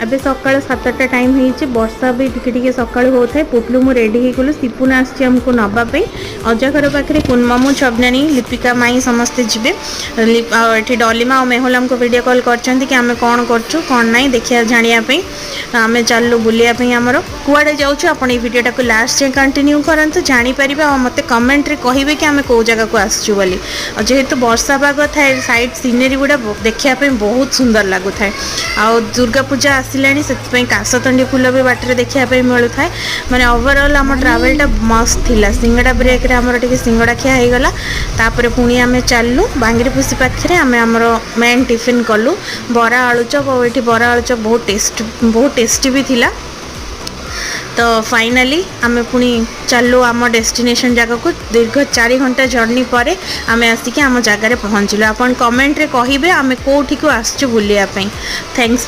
अबे सकाळ 7टा टाइम होइए वर्षा भी टिके सकाळ होता है। पुपलू मु रेडी हो सिपुना आमको नापी अजा घर पाखे कुनमामू छबनानी लिपिका माई समस्ते जी ये डलिमा और मेहुल आमको वीडियो कॉल करछंती कि आमे कौन करछु कौन नहीं देखिया जानिया आम चलू बुलियापी आमर कुआडे जाऊँ आप भिडियोटा को लास्ट जाए कंटिन्यू करंतु जानीपर और मत कमेंट रे कहिबे कि आमे को जगह को आसचु बोली। और जेहेतु वर्षा पाग थाए साइड सीनेरी गुड़ा देखापी बहुत सुंदर लगु थाए। आ दुर्गा पूजा आसिलानी से काशतंडी फूल भी बाटर देखापी मिलू थाए। माने ओवरऑल आम ट्रावेलटा मस्त थिला। सिंगड़ा ब्रेक रे हमर टिके सिंगड़ा खिया हो गला। तापर पुणी आमे चलू बांगीरपुसी पाखे आमे हमर मेन टिफिन कलु बरा आलुचप और ये बरा आलुचप बहुत टेस्टी भी थिला। तो फाइनाली आमे पुणी चलू आम डेस्टिनेशन जगह को दीर्घ 4 घंटा जर्नी पर आमे आसिक आम जगार पहुँचलु। आपन कमेंट रे कहिबे आमे कोठी को आसचु बुलिया पई। थैंक्स।